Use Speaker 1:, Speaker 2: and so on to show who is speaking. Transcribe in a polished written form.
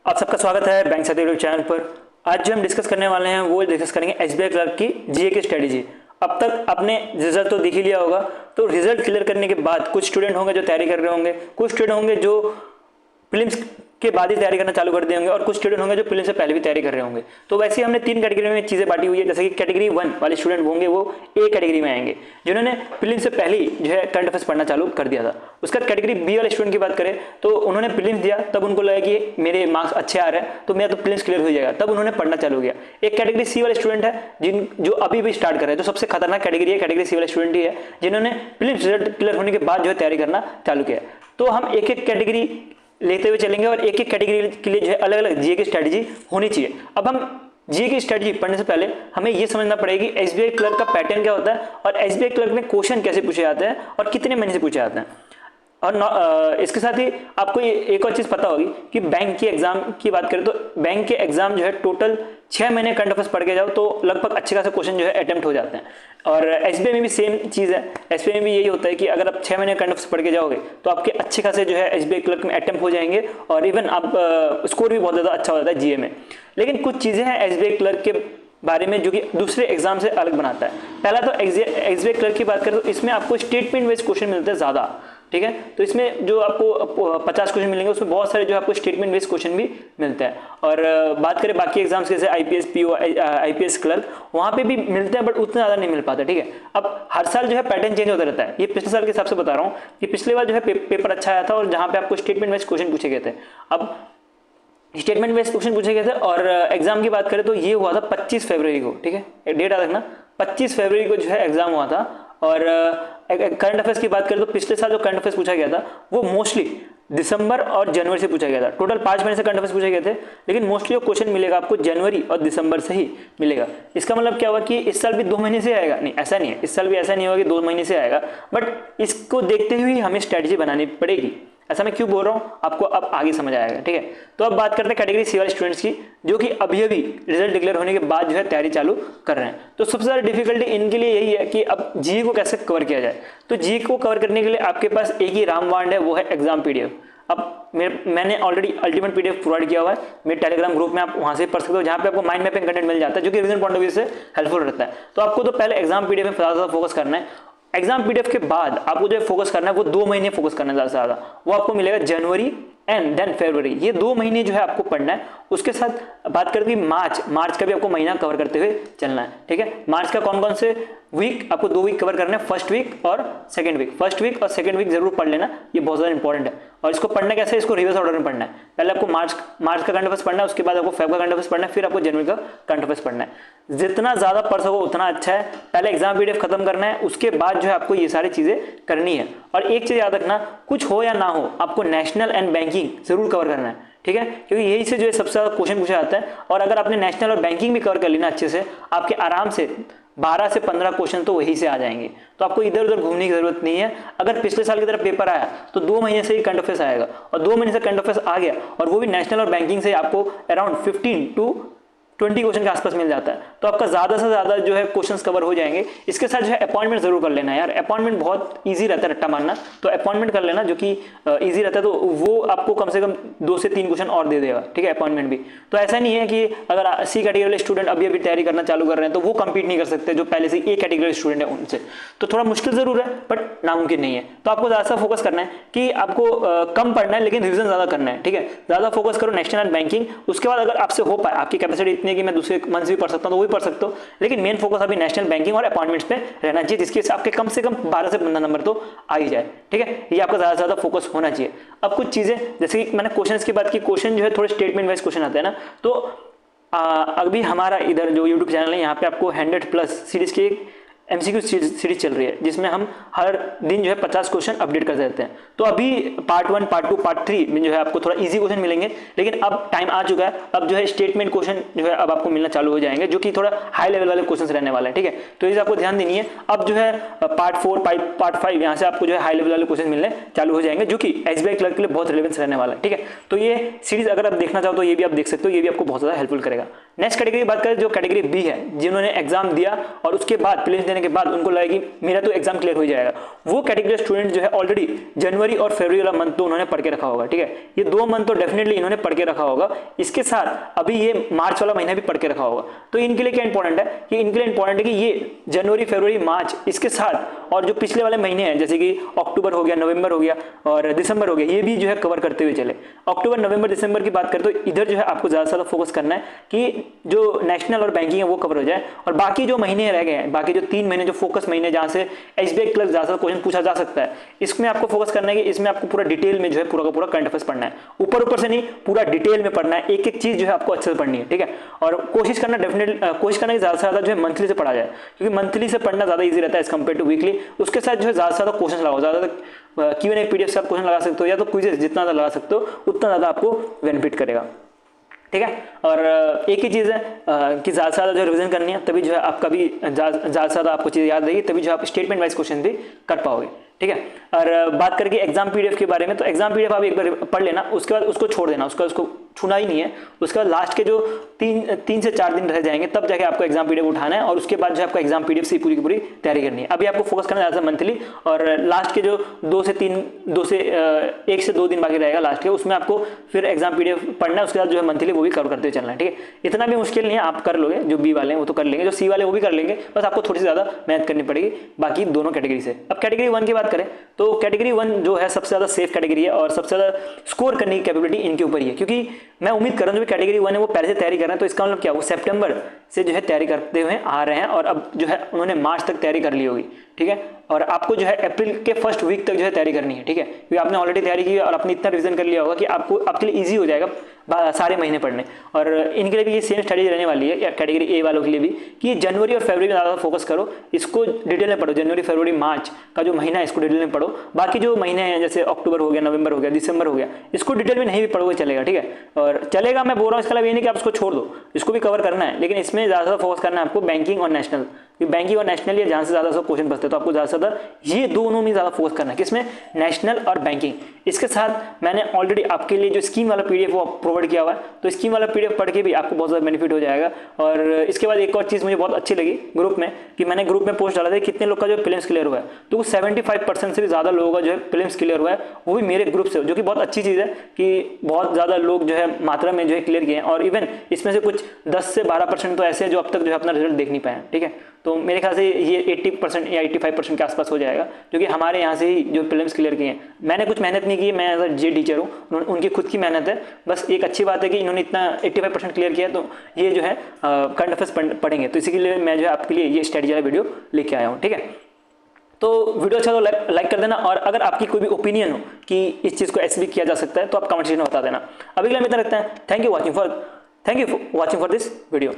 Speaker 1: आप सबका स्वागत है बैंक साथी यूट्यूब चैनल पर। आज जो हम डिस्कस करने वाले हैं वो डिस्कस करेंगे एसबीआई क्लर्क की जीए की स्ट्रेटेजी। अब तक आपने रिजल्ट तो देख ही लिया होगा, तो रिजल्ट क्लियर करने के बाद कुछ स्टूडेंट होंगे जो तैयारी कर रहे होंगे, कुछ स्टूडेंट होंगे जो प्रीलिम्स के बाद ही तैयारी करना चालू कर दिए होंगे और कुछ स्टूडेंट होंगे जो प्रीलिम्स से पहले भी तैयारी कर रहे होंगे। तो वैसे ही हमने तीन कैटेगरी में चीज़ें बांटी हुई है। जैसे कि कैटेगरी 1 वाले स्टूडेंट होंगे वो ए कैटेगरी में आएंगे, जिन्होंने प्रीलिम्स से पहले ही जो है करंट अफेयर्स पढ़ना चालू कर दिया था। उसका कैटेगरी बी वाले स्टूडेंट की बात करें तो उन्होंने प्रीलिम्स दिया, तब उनको लगा कि मेरे मार्क्स अच्छे आ रहे हैं तो मेरा तो प्रीलिम्स क्लियर हो जाएगा, तब उन्होंने पढ़ना चालू किया। एक कैटेगरी सी वाले स्टूडेंट है जो अभी भी स्टार्ट कर रहे हैं, तो सबसे खतरनाक कैटेगरी है कैटेगरी सी वाले स्टूडेंट ही है, जिन्होंने प्रीलिम्स रिजल्ट क्लियर होने के बाद जो है तैयारी करना चालू किया। तो हम एक एक कैटेगरी लेते हुए चलेंगे और एक एक कैटेगरी के लिए जो है अलग अलग जीए की स्ट्रेटजी होनी चाहिए। अब हम जीए की स्ट्रेटजी पढ़ने से पहले हमें यह समझना पड़ेगा कि एसबीआई क्लर्क का पैटर्न क्या होता है और एसबीआई क्लर्क में क्वेश्चन कैसे पूछे जाते हैं और कितने महीने से पूछे जाते हैं। और इसके साथ ही आपको एक और चीज पता होगी कि बैंक की एग्जाम की बात करें तो बैंक के एग्जाम जो है टोटल 6 महीने करंट अफेयर्स पढ़ के जाओ तो लगभग अच्छे खासे क्वेश्चन जो है अटेम्प्ट हो जाते हैं। और एसबीआई में भी सेम चीज़ है, एसबीआई में भी यही होता है कि अगर आप 6 महीने करंट अफेयर्स पढ़ के जाओगे तो आपके अच्छे खासे जो है एसबीआई क्लर्क में अटेम्प्ट हो जाएंगे और इवन आप स्कोर भी बहुत ज़्यादा अच्छा हो जाता है जीए में। लेकिन कुछ चीज़ें हैं एसबीआई क्लर्क के बारे में जो कि दूसरे एग्जाम से अलग बनाता है। पहला तो एसबीआई क्लर्क की बात करें तो इसमें आपको स्टेटमेंट वाइज क्वेश्चन मिलते हैं ज़्यादा, ठीक है। तो इसमें जो आपको 50 क्वेश्चन मिलेंगे उसमें बहुत सारे जो आपको स्टेटमेंट बेस्ड क्वेश्चन भी मिलते हैं। और बात करें बाकी एग्जाम्स जैसे आईपीएस पीओ आईपीएस क्लर्क, वहाँ पे भी मिलते हैं बट उतना ज़्यादा नहीं मिल पाता, ठीक है। अब हर साल जो है पैटर्न चेंज होता रहता है। ये पिछले साल के हिसाब से बता रहा हूँ कि पिछले बार जो है पेपर अच्छा आया था और जहाँ पे आपको स्टेटमेंट वाइज क्वेश्चन पूछे गए थे। अब स्टेटमेंट बेस्ड क्वेश्चन पूछे गए थे और एग्जाम की बात करें तो ये हुआ था 25 फरवरी को, ठीक है। डेट याद रखना, 25 फरवरी को जो है एग्जाम हुआ था। और करंट अफेयर्स की बात करें तो पिछले साल जो करंट अफेयर्स पूछा गया था वो मोस्टली दिसंबर और जनवरी से पूछा गया था। टोटल 5 महीने से करंट अफेयर्स पूछे गए थे, लेकिन मोस्टली जो क्वेश्चन मिलेगा आपको जनवरी और दिसंबर से ही मिलेगा। इसका मतलब क्या हुआ कि इस साल भी 2 महीने से आएगा? नहीं, ऐसा नहीं है। इस साल भी ऐसा नहीं होगा कि 2 महीने से आएगा, बट इसको देखते हुए हमें स्ट्रेटजी बनानी पड़ेगी। ऐसा मैं क्यों बोल रहा हूँ आपको अब आगे समझ आएगा, ठीक है। तो अब बात करते हैं कैटेगरी सी वाले स्टूडेंट्स की, जो कि अभी रिजल्ट डिक्लेयर होने के बाद जो है तैयारी चालू कर रहे हैं। तो सबसे ज़्यादा डिफिकल्टी इनके लिए यही है कि अब जीए को कैसे कवर किया जाए। तो जीए को कवर करने के लिए आपके पास एक ही रामबाण है, वो है एग्जाम पीडीएफ। अब मैंने ऑलरेडी अल्टीमेट पीडीएफ प्रोवाइड किया हुआ है मेरे टेलीग्राम ग्रुप में, आप वहां से पढ़ सकते हो, जहां पे आपको माइंड मैपिंग कंटेंट मिल जाता है जो कि रिवीजन पॉइंट ऑफ व्यू से हेल्पफुल रहता है। तो आपको तो पहले एग्जाम पीडीएफ में ज़्यादा फोकस करना है। एग्जाम पीडीएफ के बाद आपको जो फोकस करना है वो 2 महीने फोकस करना है ज़्यादा से ज़्यादा। वो आपको मिलेगा जनवरी एंड देन फरवरी, ये 2 महीने जो है आपको पढ़ना है। उसके साथ बात करते हैं मार्च का भी आपको महीना कवर करते हुए चलना है, ठीक है। मार्च का कौन कौन से वीक आपको 2 वीक कवर करना है, फर्स्ट वीक और सेकंड वीक। फर्स्ट वीक और सेकंड वीक जरूर पढ़ लेना, ये बहुत ज़्यादा इंपॉर्टेंट है। और इसको पढ़ना कैसे है, इसको रिवर्स ऑर्डर में पढ़ना है। पहले आपको मार्च का करंट अफेयर्स पढ़ना है, उसके बाद आपको फेब का करंट अफेयर्स पढ़ना है, फिर आपको जनवरी का करंट अफेयर्स पढ़ना है। जितना ज़्यादा पढ़ सको उतना अच्छा है। पहले एग्जाम पीडीएफ खत्म करना है, उसके बाद जो है आपको ये सारी चीज़ें करनी है। और एक चीज़ याद रखना, कुछ हो या ना हो आपको नेशनल एंड बैंकिंग जरूर कवर करना है, ठीक है, क्योंकि यही से जो है सबसे ज़्यादा क्वेश्चन पूछा जाता है। और अगर आपने नेशनल और बैंकिंग भी कवर कर लेना अच्छे से, आपके आराम से 12 से 15 क्वेश्चन तो वही से आ जाएंगे। तो आपको इधर उधर घूमने की जरूरत नहीं है। अगर पिछले साल की तरह पेपर आया तो 2 महीने से ही करंट अफेयर्स आएगा, और 2 महीने से करंट अफेयर्स आ गया और वो भी नेशनल और बैंकिंग से आपको अराउंड 15 to 20 क्वेश्चन के आसपास मिल जाता है। तो आपका ज़्यादा से ज़्यादा जो है क्वेश्चंस कवर हो जाएंगे। इसके साथ जो है अपॉइंटमेंट जरूर कर लेना यार, अपॉइंटमेंट बहुत इजी रहता है रट्टा मारना, तो अपॉइंटमेंट कर लेना जो कि इजी रहता है। तो वो आपको कम से कम 2 से 3 क्वेश्चन और दे देगा, ठीक है, अपॉइंटमेंट भी। तो ऐसा नहीं है कि अगर सी कैटेगरी वाले स्टूडेंट अभी तैयारी करना चालू कर रहे हैं तो वो कम्पीट नहीं कर सकते जो पहले से ए कैटेगरी स्टूडेंट है उनसे। तो थोड़ा मुश्किल जरूर है बट नामुमकिन नहीं है। तो आपको ज़्यादा फोकस करना है कि आपको कम पढ़ना है लेकिन रिविजन ज़्यादा करना है, ठीक है। ज़्यादा फोकस करो नेशनल एंड बैंकिंग। उसके बाद अगर आपसे हो पाए, आपकी कैपेसिटी इतनी है कि मैं दूसरे मंथ भी पढ़ सकता हूं तो वो भी पढ़ सकते हो, लेकिन मेन फोकस अभी नेशनल बैंकिंग और अपॉइंटमेंट्स पे रहना चाहिए, जिसके आपके कम से कम 12 से 15 नंबर तो आ ही जाए, ठीक है। ये आपका ज्यादा से ज्यादा फोकस होना चाहिए। अब कुछ चीजें जैसे कि मैंने क्वेश्चंस की बात की, क्वेश्चन जो है थोड़े स्टेटमेंट वाइज क्वेश्चन आते हैं ना, तो अभी हमारा इधर जो यूट्यूब चैनल है यहाँ पे आपको 100+ सीरीज की एमसीक्यू सीरीज चल रही है, जिसमें हम हर दिन जो है 50 क्वेश्चन अपडेट कर देते हैं। तो अभी पार्ट 1, पार्ट 2, पार्ट 3 में जो है आपको थोड़ा इजी क्वेश्चन मिलेंगे, लेकिन अब टाइम आ चुका है, अब जो है स्टेटमेंट क्वेश्चन जो है अब आपको मिलना चालू हो जाएंगे, जो कि थोड़ा हाई लेवल वाले क्वेश्चन रहने वाले हैं, ठीक है। तो इसे आपको ध्यान देनी है। अब जो है पार्ट 4, पार्ट 5 यहाँ से आपको जो है हाई लेवल वाले क्वेश्चन मिलने चालू हो जाएंगे, जो कि एसबीआई क्लर्क के लिए बहुत रिलेवेंस रहने वाला है, ठीक है। तो ये सीरीज अगर आप देखना चाहो तो ये भी आप देख सकते हो, ये भी आपको बहुत ज़्यादा हेल्पफुल करेगा। नेक्स्ट कैटेगरी की बात करें, जो कैटेगरी बी है, जिन्होंने एग्जाम दिया और उसके बाद प्रीलिम्स देने के बाद उनको लगे कि मेरा तो एग्जाम क्लियर हो जाएगा, वो कैटेगरी स्टूडेंट जो है ऑलरेडी जनवरी और फरवरी वाला मंथ तो उन्होंने पढ़ के रखा होगा, ठीक है, ये 2 मंथ तो डेफिनेटली इन्होंने पढ़ के रखा होगा, इसके साथ अभी ये मार्च वाला महीना भी पढ़ के रखा होगा। तो इनके लिए क्या इंपॉर्टेंट है कि इनके लिए इंपॉर्टेंट है कि ये जनवरी फरवरी मार्च इसके साथ और जो पिछले वाले महीने हैं जैसे कि अक्टूबर हो गया, नवंबर हो गया और दिसंबर हो गया, ये भी जो है कवर करते हुए चले। अक्टूबर नवंबर दिसंबर की बात करें तो इधर जो है आपको ज्यादा से ज्यादा फोकस करना है कि जो नेशनल और बैंकिंग है वो कवर हो जाए, और बाकी जो महीने रह गए हैं, बाकी जो 3 महीने जो फोकस महीने जहां से एसबीआई क्लर्क ज्यादा क्वेश्चन पूछा जा सकता है, इसमें आपको फोकस करना है कि इसमें आपको पूरा डिटेल में जो है पूरा का पूरा करंट अफेयर्स पढ़ना है, ऊपर ऊपर से नहीं, पूरा डिटेल में पढ़ना है, एक एक चीज जो है आपको अच्छे से पढ़नी है, ठीक है। और कोशिश करना डेफिनेटली कोशिश करना कि ज्यादा से ज्यादा जो है मंथली से पढ़ा जाए, क्योंकि मंथली से पढ़ना ज्यादा इजी रहता है एज कम्पेयर टू वीकली। उसके साथ जो है ज्यादा से ज्यादा क्वेश्चन लगाओ, ज्यादा Q&A पीडीएफ से आप क्वेश्चन लगा सकते हो, या तो क्विजेस जितना ज्यादा लगा सकते हो उतना ज्यादा आपको बेनिफिट करेगा, ठीक है। और एक ही चीज़ है कि ज़्यादा से ज़्यादा जो रिवीजन करनी है, तभी जो है आपका भी ज़्यादा से ज़्यादा आपको चीज़ याद रहेगी, तभी जो आप स्टेटमेंट वाइज क्वेश्चन भी कर पाओगे, ठीक है। और बात करके एग्जाम पीडीएफ के बारे में, तो एग्जाम पीडीएफ आप एक बार पढ़ लेना, उसके बाद उसको छोड़ देना, उसको छूना ही नहीं है। उसके बाद लास्ट के जो 3 से 4 दिन रह जाएंगे तब जाके आपको एग्जाम पीडीएफ उठाना है, और उसके बाद जो आपको एग्जाम पीडीएफ से पूरी की पूरी तैयारी करनी है। अभी आपको फोकस करना है ज़्यादा मंथली, और लास्ट के जो 1 से 2 दिन बाकी रहेगा लास्ट के, उसमें आपको फिर एग्जाम पीडीएफ पढ़ना है, उसके बाद जो है मंथली वो भी कवर करते हुए चलना है, ठीक है। इतना भी मुश्किल नहीं है, आप कर लोगे, जो बी वाले हैं वो तो कर लेंगे, जो सी वाले वो भी कर लेंगे, बस आपको थोड़ी सी ज़्यादा मेहनत करनी पड़ेगी बाकी दोनों कैटेगरी से। अब कैटेगरी 1 की बात करें तो कैटेगरी 1 जो है सबसे ज़्यादा सेफ कैटेगरी है, और सबसे ज़्यादा स्कोर करने की कैपेबिलिटी इनके ऊपर ही है, क्योंकि मैं उम्मीद कर रहा हूँ जो कैटेगरी 1 है वो पहले से तैयारी कर रहे हैं, तो इसका मतलब क्या, वो सितंबर से जो है तैयारी करते हुए आ रहे हैं, और अब जो है उन्होंने मार्च तक तैयारी कर ली होगी, ठीक है। और आपको जो है अप्रैल के फर्स्ट वीक तक जो है तैयारी करनी है, ठीक है, क्योंकि आपने ऑलरेडी तैयारी की और आपने इतना रिवीजन कर लिया होगा कि आपके लिए ईजी हो जाएगा सारे महीने पढ़ने। और इनके लिए भी ये सेम स्ट्रेटेजी रहने वाली है, कैटेगरी ए वालों के लिए भी, कि जनवरी और फरवरी में ज़्यादा फोकस करो, इसको डिटेल में पढ़ो, जनवरी फरवरी मार्च का जो महीना है इसको डिटेल में पढ़ो। बाकी जो महीने हैं जैसे अक्टूबर हो गया, नवंबर हो गया, दिसंबर हो गया, इसको डिटेल में नहीं भी पढ़ोगे चलेगा, ठीक है। और चलेगा मैं बोल रहा हूँ, इसका मतलब ये नहीं कि आप इसको छोड़ दो, इसको भी कवर करना है, लेकिन इसमें ज़्यादा फोकस करना है आपको बैंकिंग और नेशनल, बैंकिंग और नेशनल ये जहाँ से ज़्यादा सब क्वेश्चन बचते हैं, तो आपको ज़्यादा से ज़्यादा ये दोनों में ज़्यादा फोकस करना है, किसमें, नेशनल और बैंकिंग। इसके साथ मैंने ऑलरेडी आपके लिए जो स्कीम वाला पीडीएफ वो प्रोवाइड किया हुआ है, तो स्कीम वाला पीडीएफ पढ़ के भी आपको बहुत ज़्यादा बेनिफिट हो जाएगा। और इसके बाद एक और चीज़ मुझे बहुत अच्छी लगी ग्रुप में, कि मैंने ग्रुप में पोस्ट डाला था कितने लोग का जो प्रीलिम्स क्लियर हुआ है, तो 75% से भी ज़्यादा लोगों का जो है प्रीलिम्स क्लियर हुआ है, वो भी मेरे ग्रुप से, जो कि बहुत अच्छी चीज़ है कि बहुत ज़्यादा लोग जो है मात्रा में जो है क्लियर किए हैं। और इवन इसमें से कुछ 10 से 12% तो ऐसे हैं जो अब तक जो है अपना रिजल्ट देख नहीं पाए हैं, ठीक है। तो मेरे ख्याल से ये 80% या 85% के आसपास हो जाएगा, क्योंकि हमारे यहाँ से ही जो प्रीलिम्स क्लियर किए हैं। मैंने कुछ मेहनत नहीं की, मैं एज अ जे टीचर हूँ, उनकी खुद की मेहनत है। बस एक अच्छी बात है कि इन्होंने इतना 85% क्लियर किया, तो ये जो है करंट अफेयर्स पढ़ेंगे, तो इसी के लिए मैं जो है आपके लिए ये स्ट्रेटजी वाला वीडियो लेके आया हूँ, ठीक है। तो वीडियो अच्छा तो लाइक कर देना, और अगर आपकी कोई भी ओपिनियन हो कि इस चीज़ को ऐसे भी किया जा सकता है तो आप कमेंट सेक्शन में बता देना। अभी के लिए हम इतना रखते हैं। Thank you watching for this video.